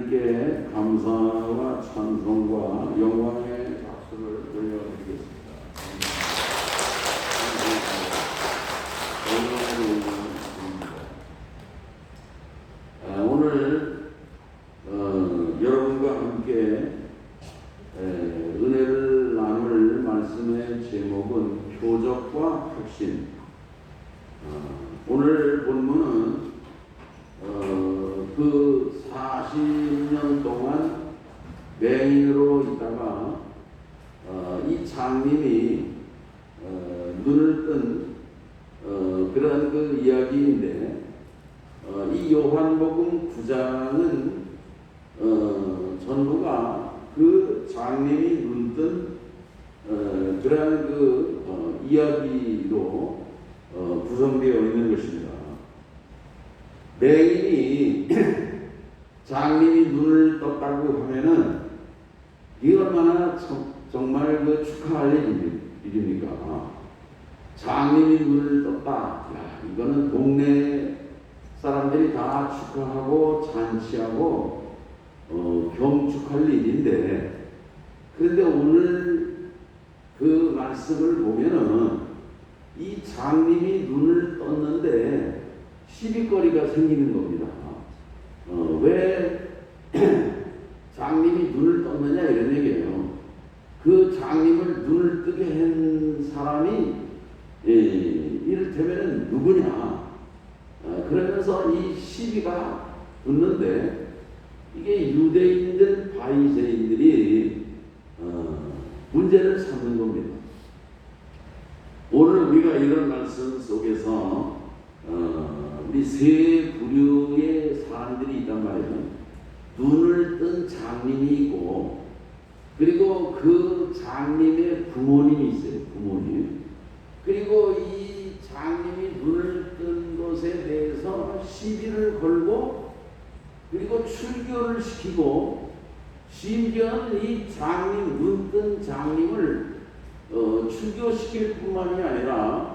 하나님께 감사와 찬송과 영광의 박수를 올려드리겠습니다. 오늘 여러분과 함께 은혜를 나눌 말씀의 제목은 표적과 혁신. 오늘 본문은 그 40년 동안 맹인으로 있다가 이 장님이 눈을 뜬 그런 그 이야기인데, 이 요한복음 9장은 전부가 그 장님이 눈뜬 그러한 그 이야기로 구성되어 있는 것입니다. 맹인이 장님이 눈을 떴다고 하면은 이게 얼마나 정말 그 축하할 일입니까? 장님이 눈을 떴다. 야, 이거는 동네 사람들이 다 축하하고 잔치하고 경축할 일인데, 그런데 오늘 그 말씀을 보면은 이 장님이 눈을 떴는데 시비거리가 생기는 겁니다. 왜 장님이 눈을 떴느냐 이런 얘기예요. 그 장님을 눈을 뜨게 한 사람이 이를테면 누구냐, 그러면서 이 시비가 붙는데, 이게 유대인들 바리새인들이 문제를 삼는 겁니다. 오늘 우리가 이런 말씀 속에서 우리 세 부류의 사람들이 있단 말이에요. 눈을 뜬 장님이 있고, 그리고 그 장님의 부모님이 있어요. 부모님. 그리고 이 장님이 눈을 뜬 것에 대해서 시비를 걸고, 그리고 출교를 시키고, 심지어는 이 장님, 눈 뜬 장님을 출교시킬 뿐만이 아니라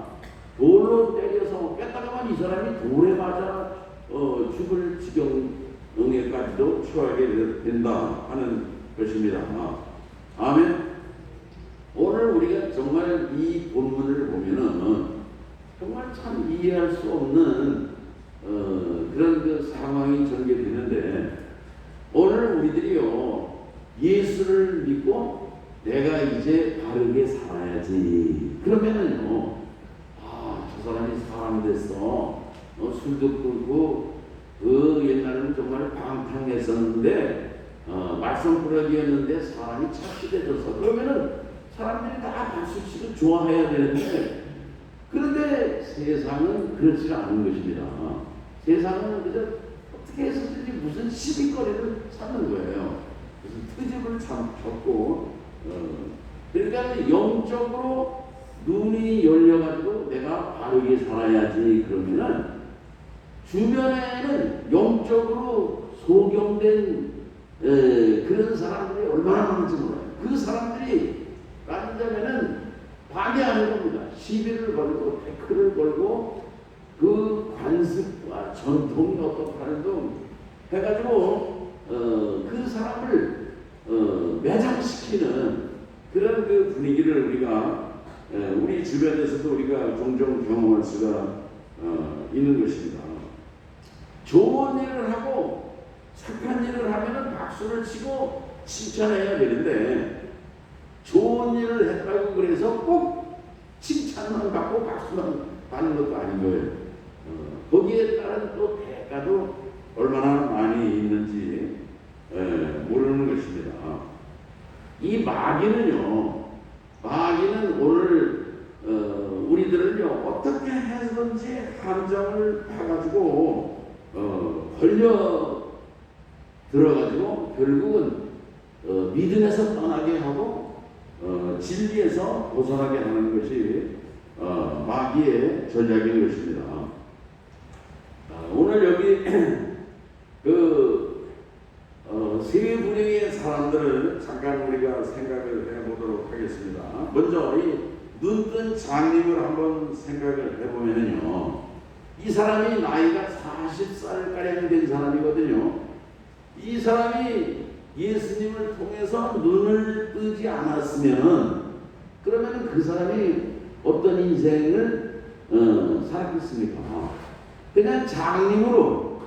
돌로 때려서 뺐다가만 이 사람이 돌에 맞아 죽을 지경에까지도 처하게 된다 하는 것입니다. 아멘. 오늘 우리가 정말 이 본문을 보면은 정말 참 이해할 수 없는 그런 그 상황이 전개되는데, 오늘 우리들이요, 예수를 믿고 내가 이제 바르게 살아야지 그러면은요, 저 사람이 사람 됐어, 술도 끊고 옛날에는 정말 방탕했었는데 말썽꾸러기였는데 사람이 착실해져서, 그러면은 사람들이 다 박수치고 좋아해야 되는데, 그런데 세상은 그렇지 않은 것입니다. 세상은 그저 어떻게 해서든지 무슨 시비거리를 찾는 거예요. 무슨 트집을 잡고, 그러니까 영적으로 눈이 열려가지고 내가 바르게 살아야지 그러면은 주변에는 영적으로 소경된 그런 사람들이 얼마나 많은지 몰라요. 그 사람들이 따지자면은 방해하는 겁니다. 시비를 걸고 태클을 걸고 그 관습과 전통이 어떻다는 등 해가지고 그 사람을 매장시키는 그런 그 분위기를 우리가 우리 주변에서도 우리가 종종 경험할 수가 있는 것입니다. 좋은 일을 하고 착한 일을 하면은 박수를 치고 칭찬해야 되는데, 좋은 일을 했다고 그래서 꼭 칭찬만 받고 박수만 받는 것도 아닌 거예요. 거기에 따른 또 대가도 얼마나 많이 있는지 모르는 것입니다. 이 마귀는 오늘 우리들은요, 어떻게 해서든지 함정을 파가지고 걸려 들어가지고 결국은 믿음에서 떠나게 하고 진리에서 벗어나게 하는 것이 마귀의 전략인 것입니다. 오늘 여기 세 분의 사람들을 잠깐 우리가 생각을 해보도록 하겠습니다. 먼저 이 눈뜬 장님을 한번 생각을 해보면요, 이 사람이 나이가 40살가량 된 사람이거든요. 이 사람이 예수님을 통해서 눈을 뜨지 않았으면 그러면 그 사람이 어떤 인생을 살았겠습니까? 그냥 장님으로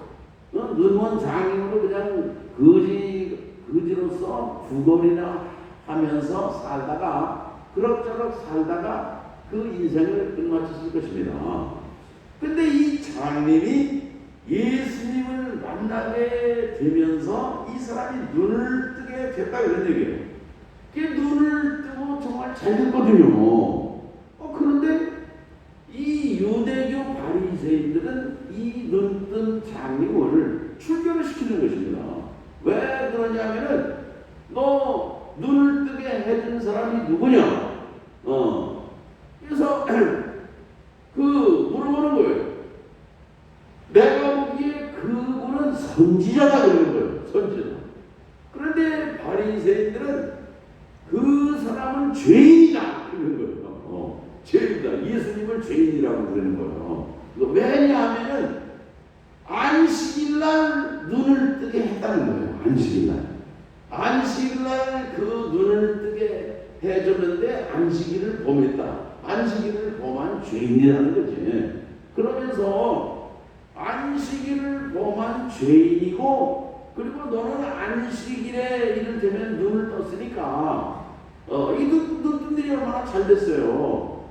눈먼 장님으로 그냥 거지로서 구걸이나 하면서 살다가 그럭저럭 살다가 그 인생을 끝마쳤을 것입니다. 근데 이 장님이 예수님을 만나게 되면서 이 사람이 눈을 뜨게 됐다 이런 얘기예요. 그게 눈을 뜨고 정말 잘 됐거든요. 그런데 이 유대교 바리새인들은 이 눈뜬 장님을 출교를 시키는 것입니다. 왜 그러냐면은 너 눈을 뜨게 해준 사람이 누구냐? 그래서 물어보는 거예요. 내가 보기에 그분은 선지자다 그러는 거예요. 선지자. 그런데 바리새인들은 그 사람은 죄인이다 그러는 거예요. 죄인이다. 예수님을 죄인이라고 그러는 거예요. 왜냐하면은 안식일날 눈을 뜨게 했다는 거예요. 안식일날 그 눈을 뜨게 해줬는데 안식일을 범했다. 안식일을 범한 죄인이라는 거지. 그러면서 안식일을 범한 죄인이고 그리고 너는 안식일에 이를테면 눈을 떴으니까 이 눈뜬 일이 얼마나 잘 됐어요.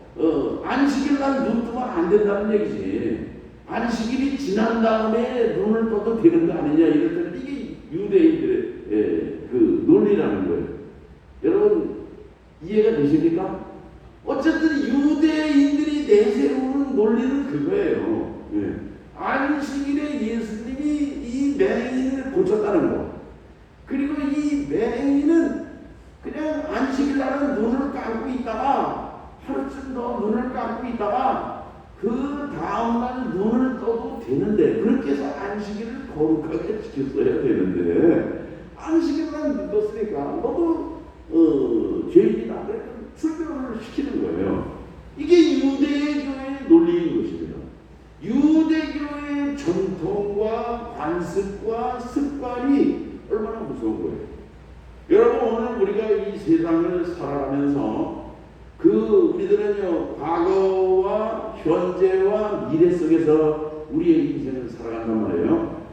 안식일날 눈 뜨면 안 된다는 얘기지. 안식일이 지난 다음에 눈을 떠도 되는 거 아니냐 이럴 때 이게 유대인들의 그 논리라는 거예요. 여러분 이해가 되십니까? 어쨌든 유대인들이 내세우는 논리는 그거예요. 안식일에 예수님이 이 맹인을 고쳤다는 거. 그리고 이 맹인은 그냥 안식일 날은 눈을 감고 있다가 하루쯤 더 눈을 감고 있다가 그 다음날 눈을 떠도 되는데 그렇게 해서 안식일을 거룩하게 지켰어야 되는데 안식일날 눈 떴으니까 너도 죄인이다. 그러니까 출교를 시키는 거예요. 이게 유대교의 논리인 것입니다. 유대교의 전통과 관습과 습관이 얼마나 무서운 거예요. 여러분 오늘 우리가 이 세상을 살아가면서 우리들은요 과거와 현재와 미래 속에서 우리의 인생을 살아간단 말이에요.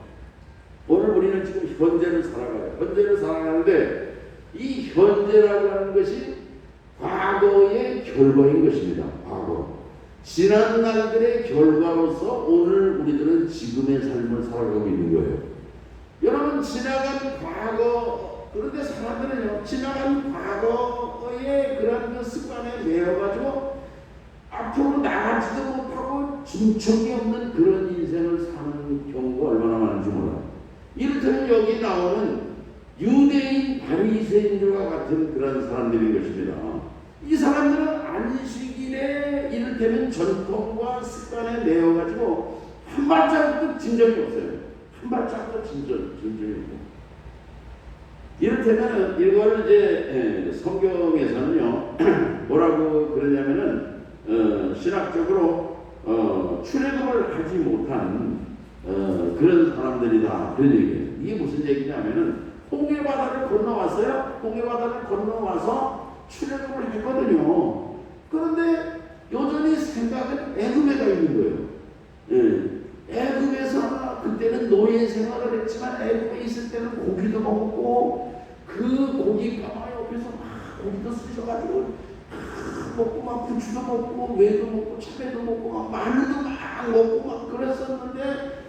오늘 우리는 지금 현재를 살아가요. 현재를 살아가는데 이 현재라고 하는 것이 과거의 결과인 것입니다. 과거. 지난 날들의 결과로서 오늘 우리들은 지금의 삶을 살아가고 있는 거예요. 여러분 지나간 과거 그런데 사람들은요 지나간 과거의 그런 그 습관에 매여가지고 앞으로 나가지도 못하고 진척이 없는 그런 인생을 사는 경우가 얼마나 많은지 몰라요. 이를테면 여기 나오는 유대인 바리새인들과 같은 그런 사람들인 것입니다. 이 사람들은 안식일에 이를테면 전통과 습관에 매여가지고 한 발짝도 진 적이 없어요. 한 발짝도 진 적이 없어요. 이를테면 이거를 이제 성경에서는요 뭐라고 그러냐면은 신학적으로 출애굽을 하지 못한 그런 사람들이다 그런 얘기예요. 이게 무슨 얘기냐면은 홍해바다를 건너왔어요. 홍해바다를 건너와서 출애굽을 했거든요. 그런데 여전히 생각은 애굽에 가 있는 거예요. 애굽에서 그때는 노예 생활을 했지만 애굽에 있을 때는 고기도 먹고 그 고기가 옆에서 막 고기도 쑤셔가지고 먹고 막 부추도 먹고 외도 먹고 참외도 먹고 막 마늘도 막 먹고 막 그랬었는데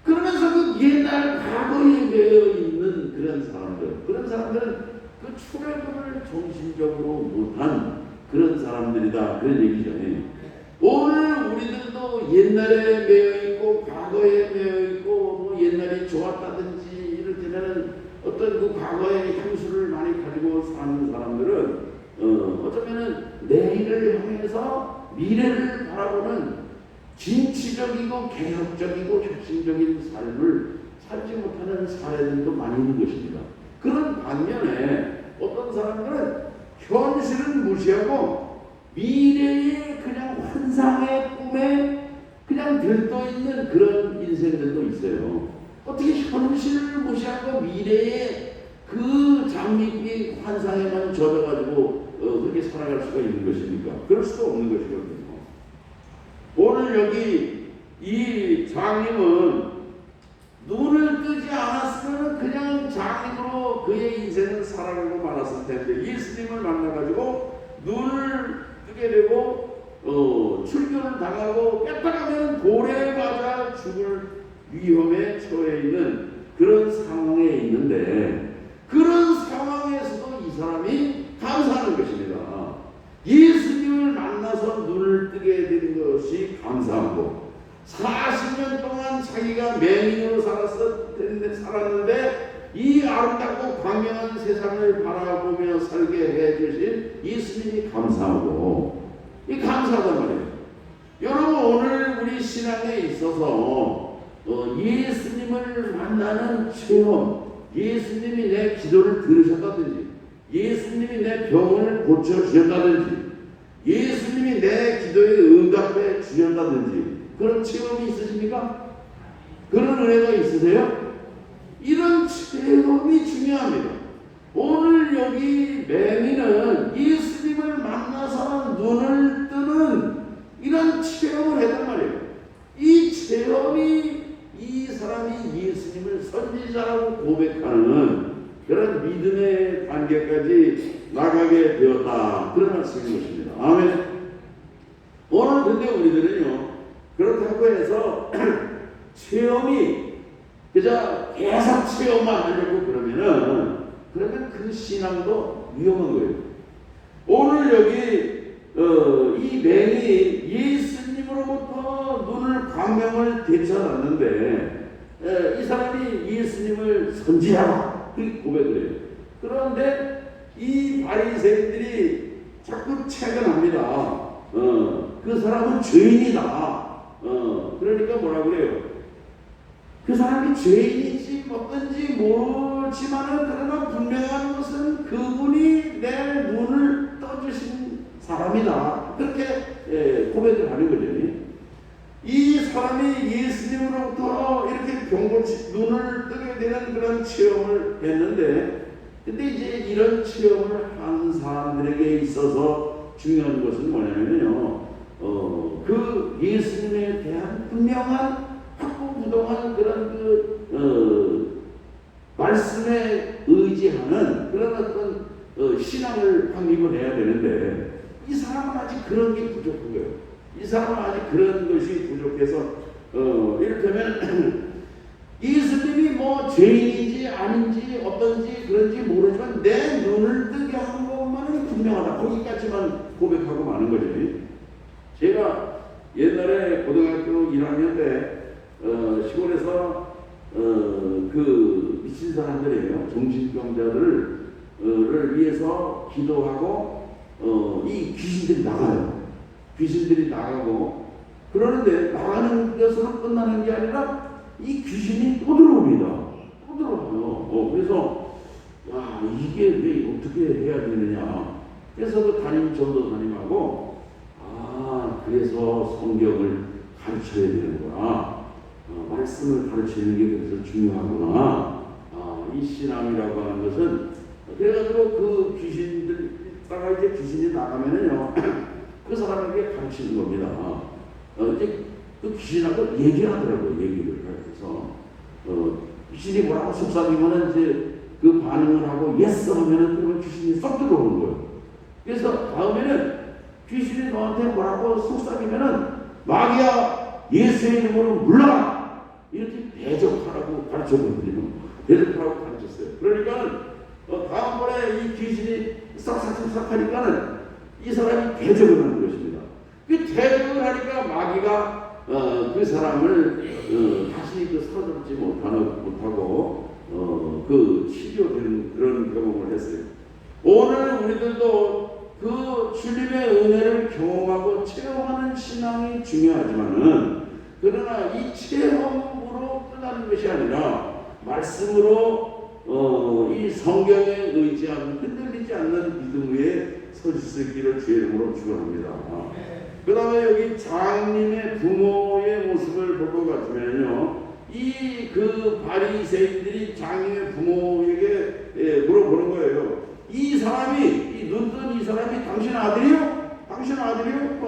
그러면서 그 옛날 과거에 매여 있는 그런 사람들은 그 출애굽을 정신적으로 못한 그런 사람들이다 그런 얘기죠. 오늘 우리들도 옛날에 매여 있고 과거에 매여 있고 뭐 옛날이 좋았다든지 이럴 때는 어떤 그 과거의 향수를 많이 가지고 사는 사람들은 어쩌면은 내일을 향해서 미래를 바라보는 진취적이고 개혁적이고 혁신적인 삶을 살지 못하는 사례들도 많이 있는 것입니다. 그런 반면에 어떤 사람들은 현실은 무시하고 미래의 그냥 환상의 꿈에 그냥 들떠 있는 그런 인생들도 있어요. 어떻게 현실을 무시하고 미래의 그 장밋빛 환상에만 젖어가지고 그렇게 살아갈 수가 있는 것입니까? 그럴 수도 없는 것이거든요. 오늘 여기 이 장님은 눈을 뜨지 않았으면 그냥 장님으로 그의 인생을 살아가고 말았을 텐데, 예수님을 만나가지고 눈을 뜨게 되고 출교를 당하고 깼다가면 돌에 맞아 죽을 위험에 처해 있는 그런 상황에 있는데, 그런 상황에서도 이 사람이 감사하는 것입니다. 예수님을 만나서 눈을 뜨게 된 것이 감사하고, 40년 동안 자기가 맹인으로 살았는데 이 아름답고 광명한 세상을 바라보며 살게 해주신 예수님이 감사하고, 이 감사하단 말이에요. 여러분, 오늘 우리 신앙에 있어서 예수님을 만나는 체험, 예수님이 내 기도를 들으셨다든지, 예수님이 내 병을 고쳐주셨다든지, 예수님이 내 기도에 응답해 주셨다든지, 그런 체험이 있으십니까? 그런 은혜가 있으세요? 이런 체험이 중요합니다. 오늘 여기 맹인은 예수님을 만나서 눈을 뜨는 이런 체험을 했단 말이에요. 이 체험이 이 사람이 예수님을 선지자라고 고백하는 그런 믿음의 단계까지 나가게 되었다, 그런 말씀인 것입니다. 아멘. 오늘 근데 우리들은요, 그렇다고 해서 체험이 그저 계속 체험만 하려고 그러면 그 신앙도 위험한 거예요. 오늘 여기 이 맹이 예수님으로부터 눈을 광명을 되찾았는데, 이 사람이 예수님을 선지자라 그렇게 고백을 해요. 그런데 이 바리새인들이 자꾸 채근합니다. 그 사람은 죄인이다. 그러니까 뭐라 그래요? 그 사람이 죄인인지 뭐든지 모르지만은, 그러나 분명한 것은 그분이 내 눈을 떠주신 사람이다, 그렇게 고백을 하는 거죠. 이 사람이 예수님으로부터 이렇게 병고치 눈을 뜨게 되는 그런 체험을 했는데, 근데 이제 이런 체험을 한 사람들에게 있어서 중요한 것은 뭐냐면요, 그 예수님에 대한 분명한 확고부동한 그런 말씀에 의지하는 그런 어떤 신앙을 확립을 해야 되는데, 이 사람은 아직 그런 게 부족한 거예요. 이 사람은 아직 그런 것이 부족해서 이를테면 예수님이 뭐 죄인인지 아닌지 어떤지 그런지 모르지만 내 눈을 뜨게 한 것만은 분명하다, 거기까지만 고백하고 마는 거죠. 제가 옛날에 고등학교 1학년 때 시골에서 그 미친 사람들이에요. 정신병자들을 위해서 기도하고 이 귀신들이 나가요. 귀신들이 나가고, 그러는데 나가는 것으로 끝나는 게 아니라 이 귀신이 또 들어옵니다. 또 들어와요. 그래서 야, 이게 왜 어떻게 해야 되느냐. 그래서 그 전도사님하고 그래서 성경을 가르쳐야 되는구나. 말씀을 가르치는 게 그래서 중요하구나. 이 신앙이라고 하는 것은, 그래가지고 그 귀신들 따라 이제 귀신이 나가면은요, 그 사람에게 가르치는 겁니다. 이제 그 귀신하고 얘기를 하더라고요. 얘기를. 그래서 귀신이 뭐라고 속삭이면은 이제 그 반응을 하고 예스 하면은 그러면 귀신이 쏙 들어오는 거예요. 그래서 다음에는 귀신이 너한테 뭐라고 속삭이면은 마귀야, 예수의 이름으로 물러가, 이렇게 대적하라고 가르쳤거든요. 대적하라고 가르쳤어요. 그러니까 다음번에 이 귀신이 싹싹싹 하니까는 이 사람이 대적을 하는 것입니다. 그 대적을 하니까 마귀가 그 사람을 다시 그 사로잡지 못하고 그 치료되는 그런 경험을 했어요. 오늘 우리들도 그 주님의 은혜를 경험하고 체험하는 신앙이 중요하지만은, 그러나 이 체험으로 끝나는 것이 아니라 말씀으로 이 성경에 의지하는 흔들리지 않는 믿음 위에 서실 수 있기를 주의 이름으로 축원합니다. 그 다음에 여기 장님의 부모의 모습을 볼 것 같으면요, 이 그 바리새인들이 장님의 부모에게 물어보는 거예요. 이 사람이, 이 눈뜬 이 사람이 당신 아들이요? 당신 아들이요?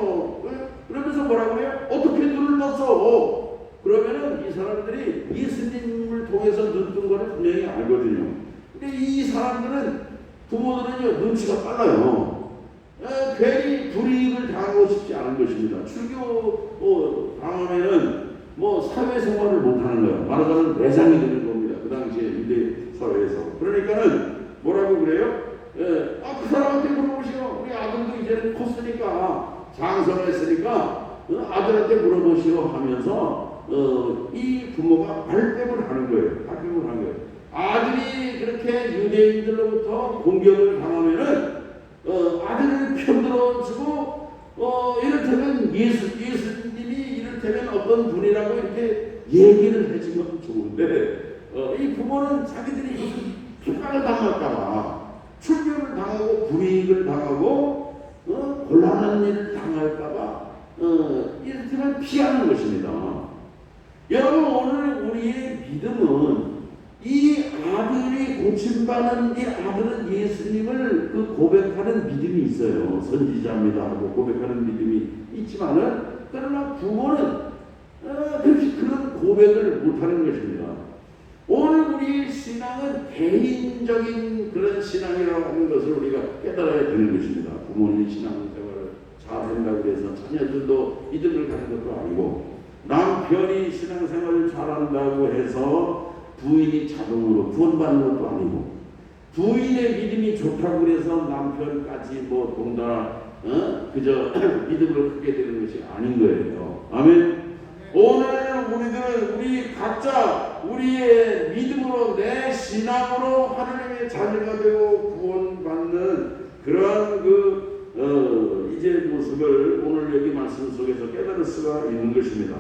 그러면서 뭐라고 해요? 어떻게 눈을 떴어? 그러면은 이 사람들이 예수님을 통해서 눈뜬 거를 분명히 알거든요. 근데 이 사람들은, 부모들은요, 눈치가 빨라요. 괜히 불이익을 당하고 싶지 않은 것입니다. 출교 당하면은 뭐 사회생활을 못하는 거예요. 말하자면 매장이 되는 겁니다. 그 당시에 유대 사회에서. 그러니까는 뭐라고 그래요? 그 사람한테 물어보시오. 우리 아들도 이제는 컸으니까, 장성했으니까 아들한테 물어보시오 하면서 이 부모가 발뺌을 하는 거예요. 발뺌을 하는 거예요. 아들이 그렇게 유대인들로부터 공격을 당하면은 아들을 편들어주고 이를테면 예수님이 이를테면 어떤 분이라고 이렇게 얘기를 해주면 좋은데 이 부모는 자기들이 무슨 핍박을 당할까봐, 출교를 당하고 불이익을 당하고 곤란한 일을 당할까봐 이를테면 피하는 것입니다. 여러분, 오늘 우리의 믿음은 이 아들이 고침받는 이 아들은 예수님을 그 고백하는 믿음이 있어요. 선지자입니다 하고 고백하는 믿음이 있지만은, 그러나 부모는 그렇게 그런 고백을 못하는 것입니다. 오늘 우리 신앙은 개인적인 그런 신앙이라고 하는 것을 우리가 깨달아야 되는 것입니다. 부모님 신앙생활을 잘 한다고 해서 자녀들도 믿음을 가는 것도 아니고, 남편이 신앙생활을 잘한다고 해서 부인이 자동으로 구원받는 것도 아니고, 부인의 믿음이 좋다고 해서 남편까지 뭐 동달아 그저 믿음을 갖게 되는 것이 아닌 거예요. 아멘. 오늘 우리들은 우리 각자 우리의 믿음으로, 내 신앙으로 하나님의 자녀가 되고 구원받는 그러한 이제 모습을 오늘 여기 말씀 속에서 깨달을 수가 있는 것입니다.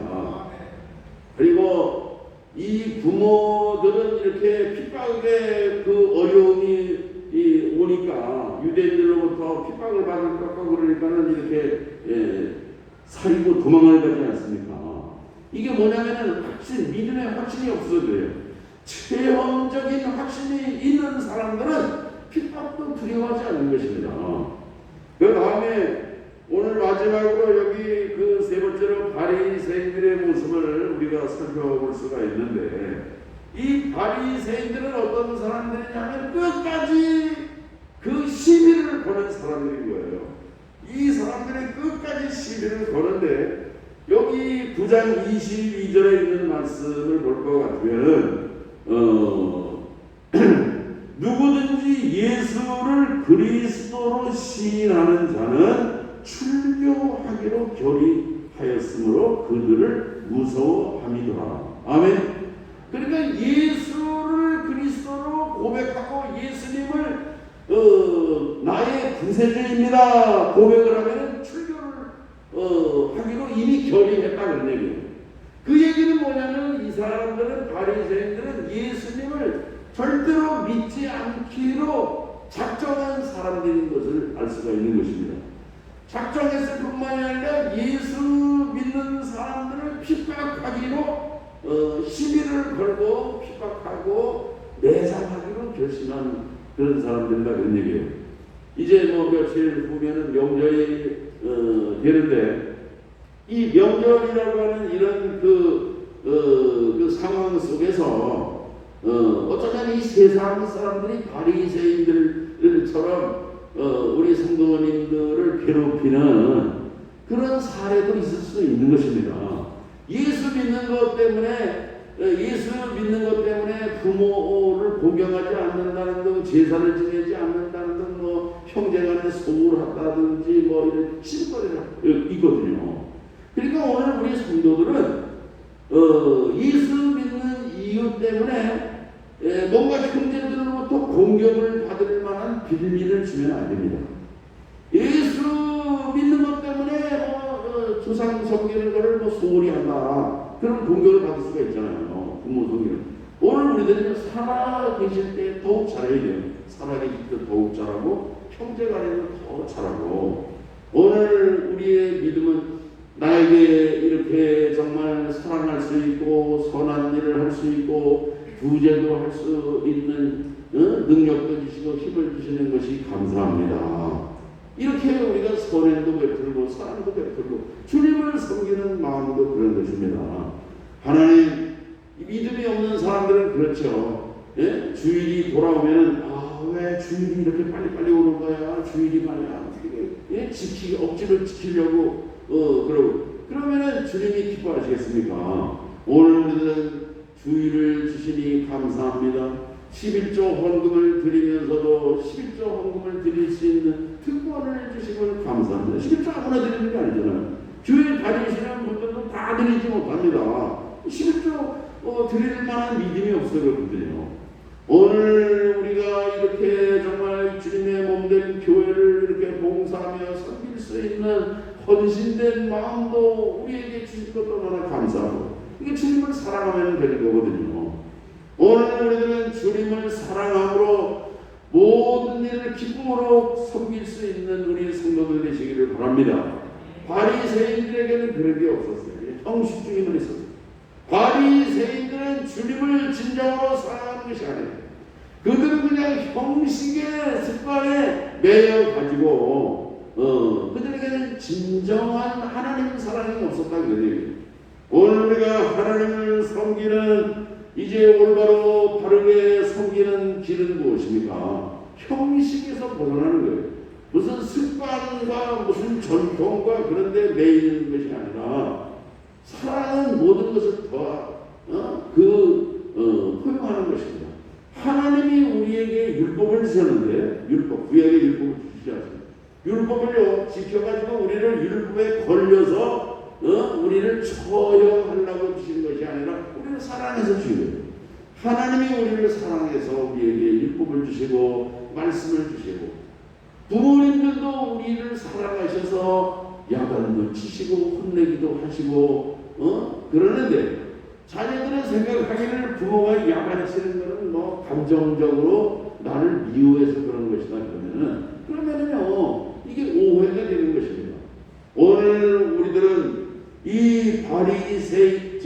그리고 이 부모들은 이렇게 핍박의 그 어려움이 오니까, 유대인들로부터 핍박을 받을까 그러니까는 이렇게 살고 도망을 가지 않습니까? 이게 뭐냐면은 믿음의 확신이 없어도 돼요. 체험적인 확신이 있는 사람들은 핍박도 두려워하지 않는 것입니다. 그 다음에 오늘 마지막으로 여기 그 세 번째로 바리새인들의 모습을 우리가 살펴볼 수가 있는데, 이 바리새인들은 어떤 사람들이냐면 끝까지 그 시비를 거는 사람들인 거예요. 이 사람들이 끝까지 시비를 거는데, 여기 9장 22절에 있는 말씀을 볼 것 같으면 누구든지 예수를 그리스도로 시인하는 자는 출교하기로 결의하였으므로 그들을 무서워함이더라. 아멘. 그러니까 예수를 그리스도로 고백하고 예수님을 나의 구세주입니다 고백을 하면 출교를 하기로 이미 결의했다 그런 얘기예요. 그 얘기는 뭐냐면, 이 사람들은, 바리새인들은 예수님을 절대로 믿지 않기로 작정한 사람들인 것을 알 수가 있는 것입니다. 작정했을 뿐만이 아니라 예수 믿는 사람들을 핍박하기로 시비를 걸고 핍박하고 매장하기로 결심한 그런 사람들이다 그런 얘기예요. 이제 뭐 며칠 후면은 명절이 되는데, 이 명절이라고 하는 이런 그 상황 속에서 어쩌면 이 세상 사람들이 바리새인들처럼 우리 성도님들을 괴롭히는 그런 사례도 있을 수 있는 것입니다. 예수 믿는 것 때문에 부모를 공경하지 않는다는 등, 제사를 지내지 않는다는 등, 뭐 형제간에 소홀하다든지 뭐 이런 신거리가 있거든요. 그러니까 오늘 우리 성도들은 예수 믿는 이유 때문에 뭔가 형제들로부터 공격을 받을 만한 빌미를 주면 안 됩니다. 예수 믿는 것 때문에 조상 섬기는 것을 소홀히 한다, 그런 공격을 받을 수가 있잖아요. 부모 섬기는. 오늘 우리들은 살아 계실 때 더욱 잘해야 돼요. 살아 계실 때 더욱 잘하고, 형제간에는 더 잘하고. 오늘 우리의 믿음은 나에게 이렇게 정말 사랑할 수 있고 선한 일을 할 수 있고 구제도 할 수 있는 능력도 주시고 힘을 주시는 것이 감사합니다. 이렇게 우리가 선행도 베풀고 사랑도 베풀고 주님을 섬기는 마음도 그런 것입니다. 하나님, 믿음이 없는 사람들은 그렇죠. 예? 주일이 돌아오면은 왜 주일이 이렇게 빨리빨리 오는 거야? 주일이 말이야. 예? 억지로 지키려고 그러면은 주님이 기뻐하시겠습니까? 오늘 우리는 주일을 주시니 감사합니다. 11조 헌금을 드리면서도 11조 헌금을 드릴 수 있는 특권을 주시면 감사합니다. 11조 아무나 드리는 게 아니잖아요. 교회 다니시는 분들도 다 드리지 못합니다. 11조 드릴 만한 믿음이 없어졌거든요. 오늘 우리가 이렇게 정말 주님의 몸된 교회를 이렇게 봉사하며 섬길 수 있는 헌신된 마음도 우리에게 주신 것도 너무나 감사하고, 이게 주님을 사랑하면 되는 거거든요. 오늘 우리들은 주님을 사랑함으로 모든 일을 기쁨으로 섬길 수 있는 우리 성도들 되시기를 바랍니다. 바리새인들에게는 그런 게 없었어요. 형식주의만 있었어요. 바리새인들은 주님을 진정으로 사랑하는 것이 아니에요. 그들은 그냥 형식의 습관에 매여 가지고 그들에게는 진정한 하나님 사랑이 없었다는 거예요. 오늘 우리가 하나님을 섬기는, 이제 올바로 바르게 섬기는 길은 무엇입니까? 형식에서 벗어나는 거예요. 무슨 습관과 무슨 전통과 그런 데 매이는 것이 아니라 사랑은 모든 것을 포용하는 것입니다. 하나님이 우리에게 율법을 주셨는데, 구약의 율법을 주시지 않습니까? 율법을요 지켜가지고 우리를 율법에 걸려서 우리를 처형하려고 주신 것이 아니라 우리를 사랑해서 주신 거예요. 하나님이 우리를 사랑해서 우리에게 율법을 주시고 말씀을 주시고, 부모님들도 우리를 사랑하셔서 야단도 치시고 혼내기도 하시고 그러는데, 자녀들은 생각하기를 부모가 야단치는 것은 감정적으로 나를 미워해서 그런 것이다 그러면은요 이게 오해가 되는 것입니다. 오늘 우리들은 이 바리새인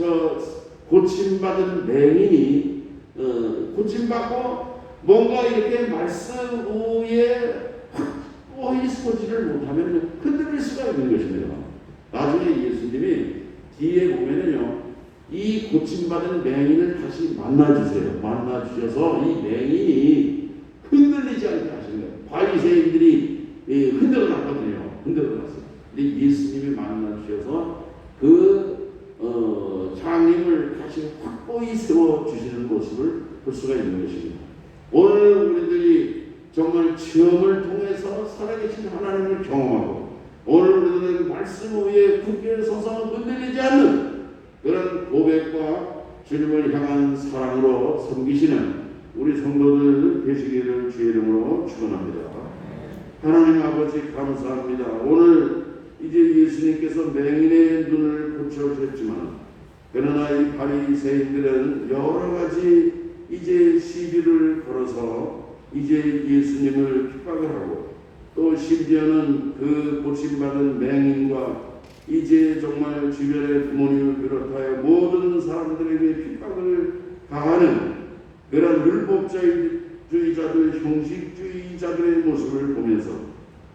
고침받은 맹인이 고침받고 뭔가 이렇게 말씀 위에 확고히 서지를 못하면 흔들릴 수가 있는 것입니다. 나중에 예수님이 뒤에 보면은요 이 고침받은 맹인을 다시 만나주세요. 만나주셔서 이 맹인이 흔들리지 않게 하시는 거예요. 바리새인들이 흔들어놨거든요. 흔들어놨어요. 근데 예수님이 만나주셔서 그 장님을 다시 확고히 세워주시는 모습을 볼 수가 있는 것입니다. 오늘 우리들이 정말 체험을 통해서 살아계신 하나님을 경험하고, 오늘 우리들은 말씀 위에 굳게 서서 흔들리지 않는 그런 고백과 주님을 향한 사랑으로 섬기시는 우리 성도들 되시기를 주의 이름으로 축원합니다. 하나님 아버지 감사합니다. 오늘 이제 예수님께서 맹인의 눈을 고쳐주셨지만, 그러나 이 바리새인들은 여러 가지 이제 시비를 걸어서 이제 예수님을 핍박을 하고, 또 심지어는 그 고침받은 맹인과 이제 정말 주변의 부모님을 비롯하여 모든 사람들에게 핍박을 가하는 그런 율법주의자들, 형식주의자들의 모습을 보면서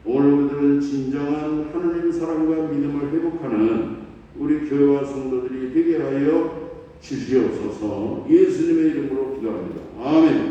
오늘 우리들은 진정한 하나님 사랑과 믿음을 회복하는 우리 교회와 성도들이 되게 하여 주시옵소서. 예수님의 이름으로 기도합니다. 아멘.